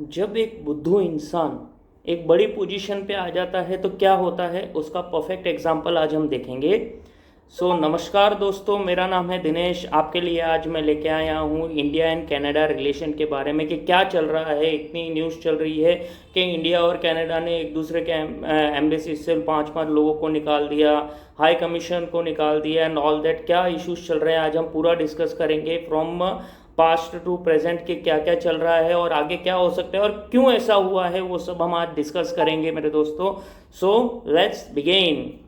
जब एक बुद्धू इंसान एक बड़ी पोजीशन पे आ जाता है तो क्या होता है उसका परफेक्ट एग्जाम्पल आज हम देखेंगे। नमस्कार दोस्तों, मेरा नाम है दिनेश। आपके लिए आज मैं लेके आया हूँ इंडिया एंड कनाडा रिलेशन के बारे में कि क्या चल रहा है। इतनी न्यूज़ चल रही है कि इंडिया और कनाडा ने एक दूसरे के एम्बेसी से पाँच पाँच लोगों को निकाल दिया, हाई कमीशन को निकाल दिया एंड ऑल दैट। क्या इश्यूज चल रहे हैं आज हम पूरा डिस्कस करेंगे फ्रॉम पास्ट टू प्रेजेंट के क्या क्या चल रहा है और आगे क्या हो सकता है और क्यों ऐसा हुआ है, वो सब हम आज डिस्कस करेंगे मेरे दोस्तों। Let's begin.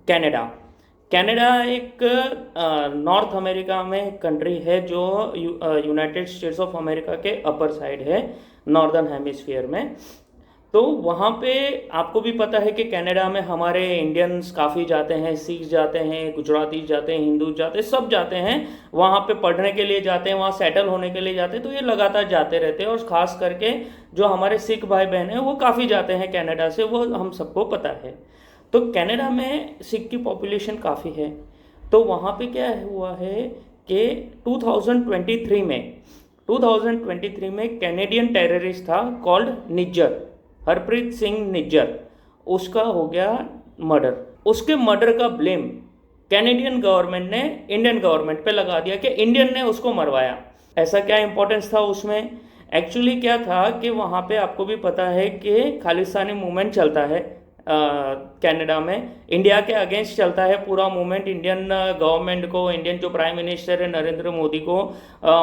कनाडा कनाडा एक नॉर्थ अमेरिका में कंट्री है जो यूनाइटेड स्टेट्स ऑफ अमेरिका के अपर साइड है, नॉर्दर्न हेमिस्फीयर में। तो वहाँ पे आपको भी पता है कि कनाडा में हमारे इंडियंस काफ़ी जाते हैं, सिख जाते हैं, गुजराती जाते हैं, हिंदू जाते हैं, सब जाते हैं। वहाँ पे पढ़ने के लिए जाते हैं, वहाँ सेटल होने के लिए जाते हैं। तो ये लगातार जाते रहते हैं और ख़ास करके जो हमारे सिख भाई बहन हैं वो काफ़ी जाते हैं कनाडा से, वो हम सबको पता है। तो कनाडा में सिख की पॉपुलेशन काफ़ी है। तो वहाँ पे क्या हुआ है कि 2023 में कैनेडियन टेररिस्ट था कॉल्ड निज्जर, हरप्रीत सिंह निज्जर, उसका हो गया मर्डर। उसके मर्डर का ब्लेम कैनेडियन गवर्नमेंट ने इंडियन गवर्नमेंट पे लगा दिया कि इंडियन ने उसको मरवाया। ऐसा क्या इंपॉर्टेंस था उसमें? एक्चुअली क्या था कि वहाँ पे आपको भी पता है कि खालिस्तानी मूवमेंट चलता है कनाडा में, इंडिया के अगेंस्ट चलता है पूरा मूवमेंट। इंडियन गवर्नमेंट को, इंडियन जो प्राइम मिनिस्टर है नरेंद्र मोदी को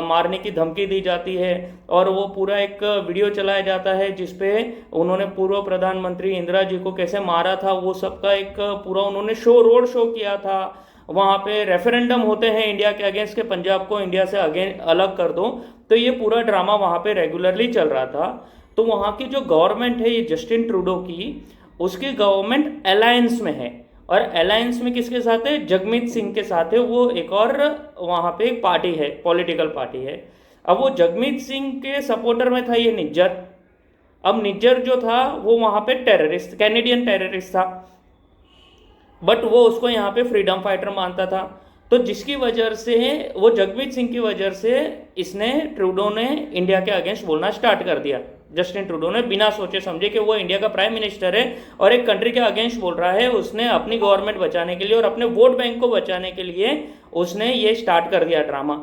मारने की धमकी दी जाती है और वो पूरा एक वीडियो चलाया जाता है जिसपे उन्होंने पूर्व प्रधानमंत्री इंदिरा जी को कैसे मारा था, वो सबका एक पूरा उन्होंने रोड शो किया था। वहाँ पे रेफरेंडम होते हैं इंडिया के अगेंस्ट के पंजाब को इंडिया से अलग कर दो। तो ये पूरा ड्रामा वहाँ पे रेगुलरली चल रहा था। तो वहाँ की जो गवर्नमेंट है ये जस्टिन ट्रूडो की, उसकी गवर्नमेंट अलायंस में है और अलायंस में किसके साथ है? जगमीत सिंह के साथ है। वो एक और वहाँ पे एक पार्टी है, पॉलिटिकल पार्टी है। अब वो जगमीत सिंह के सपोर्टर में था ये निज्जर। अब निज्जर जो था वो वहाँ पे टेररिस्ट, कैनेडियन टेररिस्ट था, बट वो उसको यहाँ पे फ्रीडम फाइटर मानता था। तो जिसकी वजह से वो जगमीत सिंह की वजह से इसने ट्रूडो ने इंडिया के अगेंस्ट बोलना स्टार्ट कर दिया। जस्टिन ट्रूडो ने बिना सोचे समझे कि वो इंडिया का प्राइम मिनिस्टर है और एक कंट्री के अगेंस्ट बोल रहा है, उसने अपनी गवर्नमेंट बचाने के लिए और अपने वोट बैंक को बचाने के लिए उसने ये स्टार्ट कर दिया ड्रामा,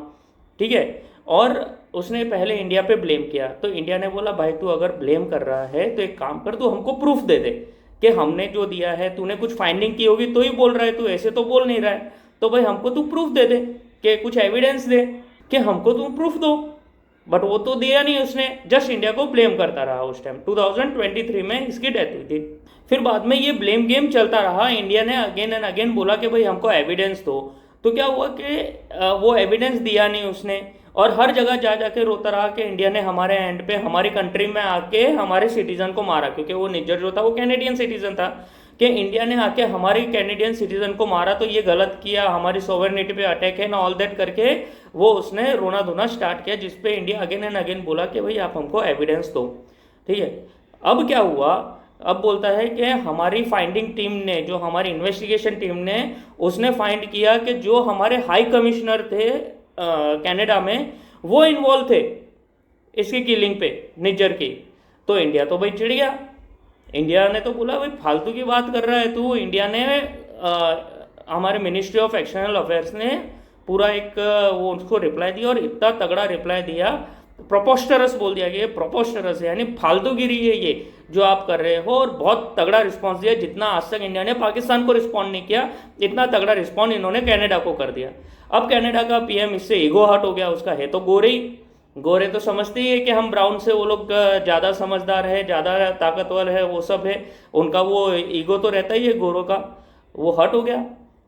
ठीक है। और उसने पहले इंडिया पे ब्लेम किया। तो इंडिया ने बोला भाई तू अगर ब्लेम कर रहा है तो एक काम कर, तू हमको प्रूफ दे दे कि हमने जो दिया है, तूने कुछ फाइंडिंग की होगी तो ही बोल रहा है, तू ऐसे तो बोल नहीं रहा है। तो भाई हमको तू प्रूफ दे दे, कि कुछ एविडेंस दे कि हमको तू प्रूफ दो। बट वो तो दिया नहीं उसने, जस्ट इंडिया को ब्लेम करता रहा। उस टाइम 2023 में इसकी डेथ हुई थी। फिर बाद में ये ब्लेम गेम चलता रहा। इंडिया ने अगेन एंड अगेन बोला कि भाई हमको एविडेंस दो। तो क्या हुआ कि वो एविडेंस दिया नहीं उसने और हर जगह जा जाके रोता रहा कि इंडिया ने हमारे एंड पे, हमारी कंट्री में आके हमारे सिटीजन को मारा। क्योंकि वो निज्जर जो था वो कैनेडियन सिटीजन था, कि इंडिया ने आके हमारी कैनेडियन सिटीजन को मारा, तो ये गलत किया, हमारी सोवरेनिटी पे अटैक है ना, ऑल दैट करके वो उसने रोना धोना स्टार्ट किया, जिसपे इंडिया अगेन एंड अगेन बोला कि भाई आप हमको एविडेंस दो, ठीक है। अब क्या हुआ? अब बोलता है कि हमारी फाइंडिंग टीम ने, जो हमारी इन्वेस्टिगेशन टीम ने, उसने फाइंड किया कि जो हमारे हाई कमिश्नर थे कनाडा में, वो इन्वॉल्व थे इसकी किलिंग पे, निज्जर की। तो इंडिया तो भाई चिढ़ गया। इंडिया ने तो बोला भाई फालतू की बात कर रहा है तू। इंडिया ने हमारे मिनिस्ट्री ऑफ एक्सटर्नल अफेयर्स ने पूरा एक वो उसको रिप्लाई दिया और इतना तगड़ा रिप्लाई दिया, प्रोपोस्टरस बोल दिया कि ये प्रोपोस्टरस है, यानी फालतूगिरी है ये जो आप कर रहे हो। और बहुत तगड़ा रिस्पांस दिया, जितना आज तक इंडिया ने पाकिस्तान को रिस्पॉन्ड नहीं किया, इतना तगड़ा रिस्पॉन्ड इन्होंने कनाडा को कर दिया। अब कनाडा का पीएम इससे ईगो हर्ट हो गया उसका। है तो गोरे ही, गोरे तो समझते ही है कि हम ब्राउन से, वो लोग ज़्यादा समझदार है, ज़्यादा ताकतवर है, वो सब है, उनका वो ईगो तो रहता ही है गोरों का। वो हर्ट हो गया।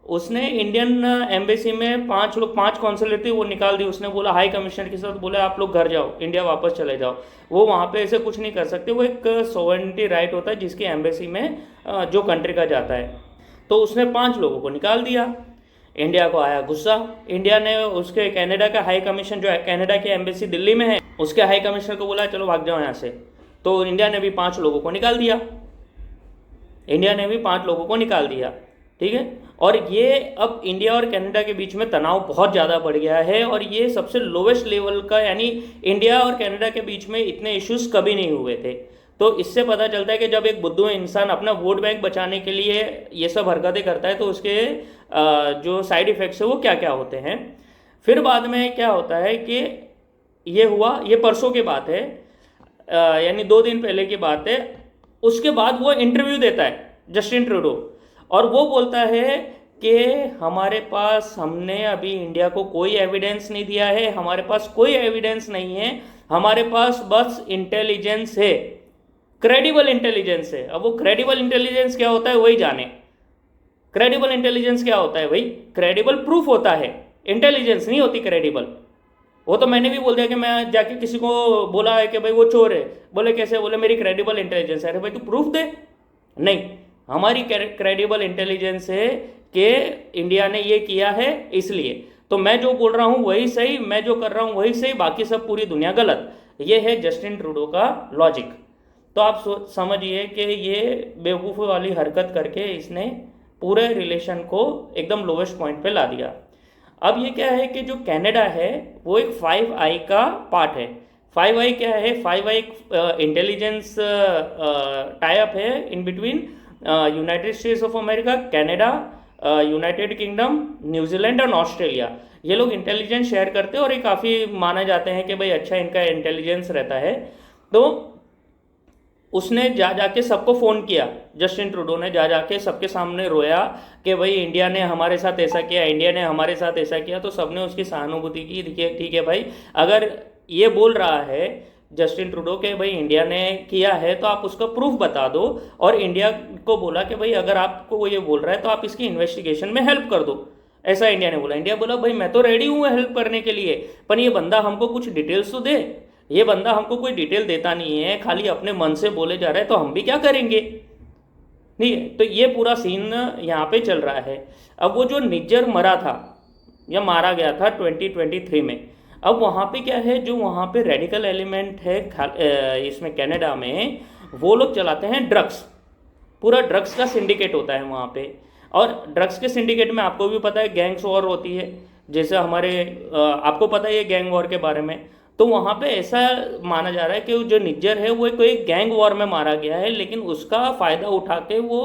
उसने इंडियन एम्बेसी में पांच कॉन्सुलेट थी वो निकाल दी। उसने बोला हाई कमिश्नर के साथ बोला आप लोग घर जाओ, इंडिया वापस चले जाओ। वो वहाँ पे ऐसे कुछ नहीं कर सकते, वो एक सोवरेनिटी राइट होता है जिसकी एम्बेसी में जो कंट्री का जाता है। तो उसने 5 लोगों को निकाल दिया। इंडिया को आया गुस्सा। इंडिया ने उसके कनाडा का हाई कमीशन, जो कनाडा की एम्बेसी दिल्ली में है, उसके हाई कमिश्नर को बोला चलो भाग जाओ यहाँ से। तो इंडिया ने भी 5 लोगों को निकाल दिया। ठीक है। और ये अब इंडिया और कनाडा के बीच में तनाव बहुत ज़्यादा बढ़ गया है, और ये सबसे लोवेस्ट लेवल का, यानी इंडिया और कनाडा के बीच में इतने इश्यूज कभी नहीं हुए थे। तो इससे पता चलता है कि जब एक बुद्धू इंसान अपना वोट बैंक बचाने के लिए ये सब हरकतें करता है तो उसके जो साइड इफ़ेक्ट्स है वो क्या क्या होते हैं। फिर बाद में क्या होता है कि ये हुआ, ये परसों की बात है, यानी 2 दिन पहले की बात है। उसके बाद वो इंटरव्यू देता है जस्टिन ट्रूडो, और वो बोलता है कि हमारे पास, हमने अभी इंडिया को कोई एविडेंस नहीं दिया है, हमारे पास कोई एविडेंस नहीं है, हमारे पास बस इंटेलिजेंस है, क्रेडिबल इंटेलिजेंस है। अब वो क्रेडिबल इंटेलिजेंस क्या होता है वही जाने। क्रेडिबल इंटेलिजेंस क्या होता है भाई? क्रेडिबल प्रूफ होता है, इंटेलिजेंस नहीं होती क्रेडिबल। वो तो मैंने भी बोल दिया कि मैं जाके किसी को बोला है कि भाई वो चोर है, बोले कैसे? बोले मेरी क्रेडिबल इंटेलिजेंस है। अरे भाई तू प्रूफ दे। नहीं, हमारी क्रेडिबल इंटेलिजेंस है कि इंडिया ने ये किया है, इसलिए तो मैं जो बोल रहा हूँ वही सही, मैं जो कर रहा हूँ वही सही, बाकी सब पूरी दुनिया गलत। ये है जस्टिन ट्रूडो का लॉजिक। तो आप समझिए कि ये बेवकूफ़ी वाली हरकत करके इसने पूरे रिलेशन को एकदम लोवेस्ट पॉइंट पे ला दिया। अब ये क्या है कि जो कनाडा है वो एक 5i का पार्ट है। 5i क्या है? 5i इंटेलिजेंस टाई अप है in between United states of America, Canada, United kingdom, New Zealand और ऑस्ट्रेलिया। ये लोग इंटेलिजेंस शेयर करते हैं और ये काफ़ी माने जाते हैं कि भाई अच्छा इनका इंटेलिजेंस रहता है। तो उसने जा जाके सबको फ़ोन किया, जस्टिन ट्रूडो ने जा जाके सबके सामने रोया कि भाई इंडिया ने हमारे साथ ऐसा किया, इंडिया ने हमारे साथ ऐसा किया। तो सबने उसकी सहानुभूति की। ठीक है भाई, अगर ये बोल रहा है जस्टिन ट्रूडो के भाई इंडिया ने किया है तो आप उसका प्रूफ बता दो, और इंडिया को बोला कि भाई अगर आपको वो ये बोल रहा है तो आप इसकी इन्वेस्टिगेशन में हेल्प कर दो। ऐसा इंडिया ने बोला। इंडिया बोला भाई मैं तो रेडी हूँ हेल्प करने के लिए, पर ये बंदा हमको कुछ डिटेल्स तो दे। ये बंदा हमको कोई डिटेल देता नहीं है, खाली अपने मन से बोले जा रहा है, तो हम भी क्या करेंगे? नहीं है। तो ये पूरा सीन यहाँ पे चल रहा है। अब वो जो निज्जर मरा था या मारा गया था 2023 में, अब वहाँ पे क्या है, जो वहाँ पे रेडिकल एलिमेंट है इसमें कनाडा में, वो लोग चलाते हैं ड्रग्स। पूरा ड्रग्स का सिंडिकेट होता है वहाँ पे। और ड्रग्स के सिंडिकेट में आपको भी पता है गैंग्स वॉर होती है, जैसे हमारे आपको पता है ये गैंग वॉर के बारे में। तो वहाँ पे ऐसा माना जा रहा है कि जो निज्जर है वो कोई गैंग वॉर में मारा गया है, लेकिन उसका फ़ायदा उठा के वो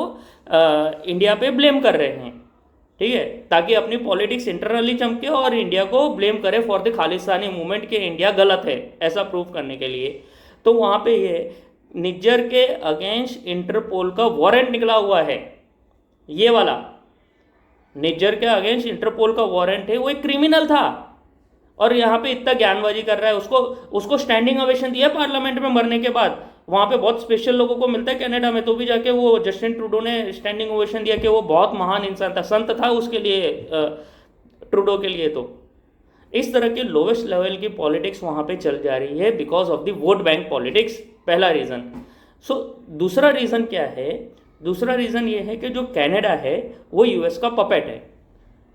इंडिया पे ब्लेम कर रहे हैं। ठीक है, ताकि अपनी पॉलिटिक्स इंटरनली चमके और इंडिया को ब्लेम करे फॉर द खालिस्तानी मूवमेंट कि इंडिया गलत है, ऐसा प्रूव करने के लिए। तो वहाँ पे ये निज्जर के अगेंस्ट इंटरपोल का वारंट निकला हुआ है। ये वाला निज्जर के अगेंस्ट इंटरपोल का वारंट है। वो एक क्रिमिनल था और यहाँ पे इतना ज्ञानबाजी कर रहा है। उसको स्टैंडिंग ओवेशन दिया पार्लियामेंट में मरने के बाद। वहाँ पे बहुत स्पेशल लोगों को मिलता है कनाडा में, तो भी जाके वो जस्टिन ट्रूडो ने स्टैंडिंग ओवेशन दिया कि वो बहुत महान इंसान था, संत था उसके लिए, ट्रूडो के लिए। तो इस तरह के लोवेस्ट लेवल की पॉलिटिक्स वहाँ पे चल जा रही है because of the vote bank politics. पहला रीज़न। दूसरा रीज़न क्या है? दूसरा रीज़न ये है कि जो कनाडा है वो यूएस का पपेट है।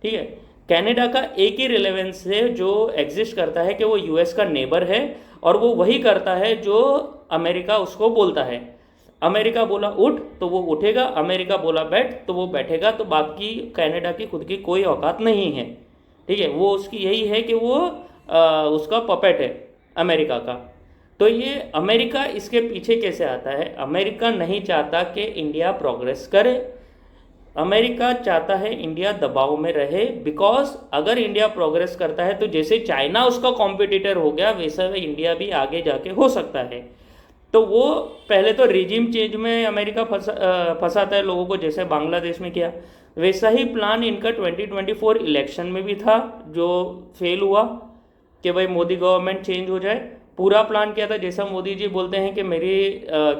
ठीक है, कनाडा का एक ही रिलेवेंस है जो एग्जिस्ट करता है कि वो यूएस का नेबर है, और वो वही करता है जो अमेरिका उसको बोलता है। अमेरिका बोला उठ तो वो उठेगा, अमेरिका बोला बैठ तो वो बैठेगा। तो बाकी कनाडा की खुद की कोई औकात नहीं है। ठीक है, वो उसकी यही है कि वो उसका पपेट है अमेरिका का। तो ये अमेरिका इसके पीछे कैसे आता है? अमेरिका नहीं चाहता कि इंडिया प्रोग्रेस करे। अमेरिका चाहता है इंडिया दबाव में रहे, बिकॉज अगर इंडिया प्रोग्रेस करता है तो जैसे चाइना उसका कॉम्पिटिटर हो गया, वैसा इंडिया भी आगे जाके हो सकता है। तो वो पहले तो रिजीम चेंज में अमेरिका फंसाता है लोगों को, जैसे बांग्लादेश में किया। वैसा ही प्लान इनका 2024 इलेक्शन में भी था, जो फेल हुआ कि भाई मोदी गवर्नमेंट चेंज हो जाए। पूरा प्लान किया था, जैसा मोदी जी बोलते हैं कि मेरी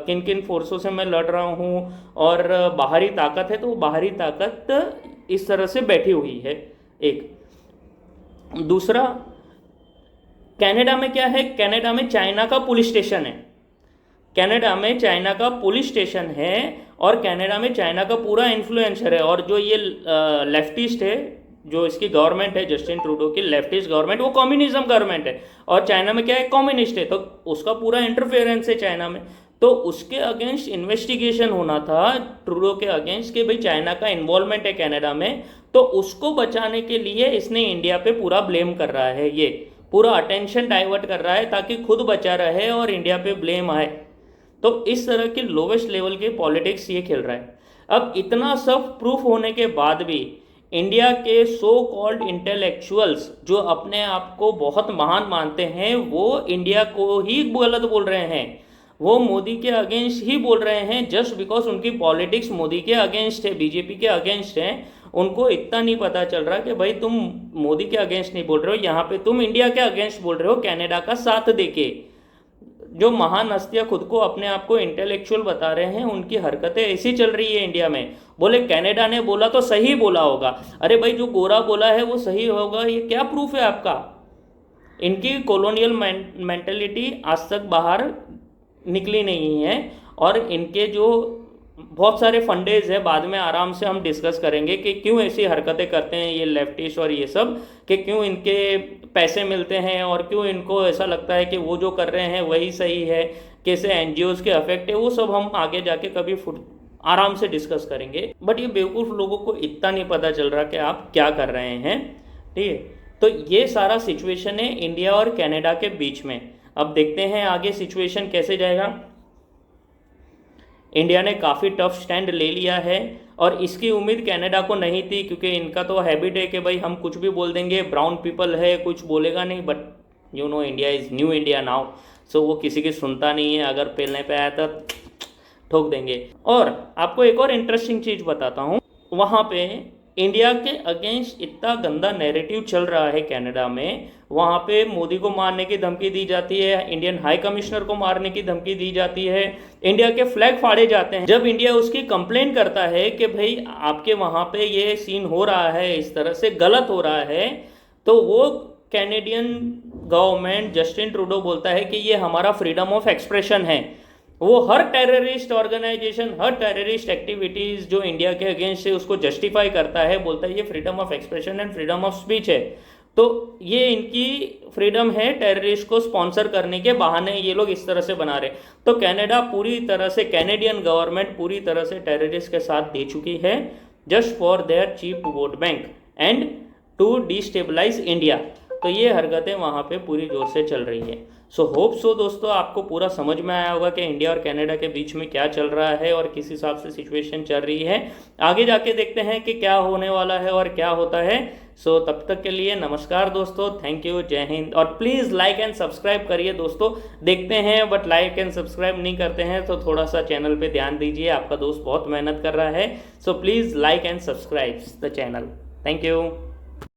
किन किन फोर्सों से मैं लड़ रहा हूँ और बाहरी ताकत है, तो वो बाहरी ताकत इस तरह से बैठी हुई है। एक दूसरा, कनाडा में क्या है? कनाडा में चाइना का पुलिस स्टेशन है। कनाडा में चाइना का पुलिस स्टेशन है और कनाडा में चाइना का पूरा इन्फ्लुएंसर है। और जो ये लेफ्टिस्ट है, जो इसकी गवर्नमेंट है जस्टिन ट्रूडो की लेफ्टिस्ट गवर्नमेंट, वो कम्युनिज्म गवर्नमेंट है। और चाइना में क्या है? कम्युनिस्ट है। तो उसका पूरा इंटरफेरेंस है चाइना में। तो उसके अगेंस्ट इन्वेस्टिगेशन होना था ट्रूडो के अगेंस्ट कि भाई चाइना का इन्वॉल्वमेंट है कनाडा में, तो उसको बचाने के लिए इसने इंडिया पे पूरा ब्लेम कर रहा है, ये पूरा अटेंशन डाइवर्ट कर रहा है ताकि खुद बचा रहे और इंडिया पे ब्लेम आए। तो इस तरह की लोवेस्ट लेवल की पॉलिटिक्स ये खेल रहा है। अब इतना सब प्रूफ होने के बाद भी इंडिया के सो कॉल्ड इंटेलेक्चुअल्स जो अपने आप को बहुत महान मानते हैं, वो इंडिया को ही गलत बोल रहे हैं, वो मोदी के अगेंस्ट ही बोल रहे हैं, जस्ट बिकॉज उनकी पॉलिटिक्स मोदी के अगेंस्ट है, बीजेपी के अगेंस्ट है। उनको इतना नहीं पता चल रहा कि भाई तुम मोदी के अगेंस्ट नहीं बोल रहे हो, यहाँ पे तुम इंडिया के अगेंस्ट बोल रहे हो कनाडा का साथ देके। जो महान हस्तियां खुद को अपने आप को इंटेलेक्चुअल बता रहे हैं, उनकी हरकतें ऐसी चल रही है इंडिया में। बोले कनाडा ने बोला तो सही बोला होगा, अरे भाई जो गोरा बोला है वो सही होगा, ये क्या प्रूफ है आपका? इनकी कॉलोनियल मेंटेलिटी आज तक बाहर निकली नहीं है, और इनके जो बहुत सारे फंडेज है, बाद में आराम से हम डिस्कस करेंगे कि क्यों ऐसी हरकतें करते हैं ये लेफ्टिस्ट और ये सब, कि क्यों इनके पैसे मिलते हैं और क्यों इनको ऐसा लगता है कि वो जो कर रहे हैं वही सही है, कैसे एनजीओज के अफेक्ट है, वो सब हम आगे जाके कभी आराम से डिस्कस करेंगे। बट ये बेवकूफ़ लोगों को इतना नहीं पता चल रहा कि आप क्या कर रहे हैं, ठीक है। तो ये सारा सिचुएशन है इंडिया और कनाडा के बीच में। अब देखते हैं आगे सिचुएशन कैसे जाएगा। इंडिया ने काफ़ी टफ स्टैंड ले लिया है, और इसकी उम्मीद कनाडा को नहीं थी, क्योंकि इनका तो हैबिट है कि भाई हम कुछ भी बोल देंगे, ब्राउन पीपल है कुछ बोलेगा नहीं। But you know India is new India now, so वो किसी की सुनता नहीं है, अगर पेलने पे आया तो ठोक देंगे। और आपको एक और इंटरेस्टिंग चीज़ बताता हूँ, वहाँ पे इंडिया के अगेंस्ट इतना गंदा नैरेटिव चल रहा है कनाडा में, वहाँ पे मोदी को मारने की धमकी दी जाती है, इंडियन हाई कमिश्नर को मारने की धमकी दी जाती है, इंडिया के फ्लैग फाड़े जाते हैं। जब इंडिया उसकी कंप्लेन करता है कि भाई आपके वहाँ पे ये सीन हो रहा है, इस तरह से गलत हो रहा है, तो वो कैनेडियन गवर्नमेंट जस्टिन ट्रूडो बोलता है कि ये हमारा फ्रीडम ऑफ एक्सप्रेशन है। वो हर टेररिस्ट ऑर्गेनाइजेशन, हर टेररिस्ट एक्टिविटीज़ जो इंडिया के अगेंस्ट है उसको जस्टिफाई करता है, बोलता है ये freedom of expression and freedom of speech है। तो ये इनकी फ्रीडम है, टेररिस्ट को स्पॉन्सर करने के बहाने ये लोग इस तरह से बना रहे। तो कनाडा पूरी तरह से, कैनेडियन गवर्नमेंट पूरी तरह से टेररिस्ट के साथ दे चुकी है, just for their cheap vote bank and to destabilise India. तो ये हरकतें वहाँ पे पूरी जोर से चल रही है। सो होप सो दोस्तों आपको पूरा समझ में आया होगा कि इंडिया और कनाडा के बीच में क्या चल रहा है और किस हिसाब से सिचुएशन चल रही है। आगे जाके देखते हैं कि क्या होने वाला है और क्या होता है। सो तब तक के लिए नमस्कार दोस्तों, थैंक यू, जय हिंद। और प्लीज़ लाइक एंड सब्सक्राइब करिए दोस्तों। देखते हैं बट लाइक एंड सब्सक्राइब नहीं करते हैं, तो थोड़ा सा चैनल पे ध्यान दीजिए, आपका दोस्त बहुत मेहनत कर रहा है। So please like and subscribe the channel. Thank you.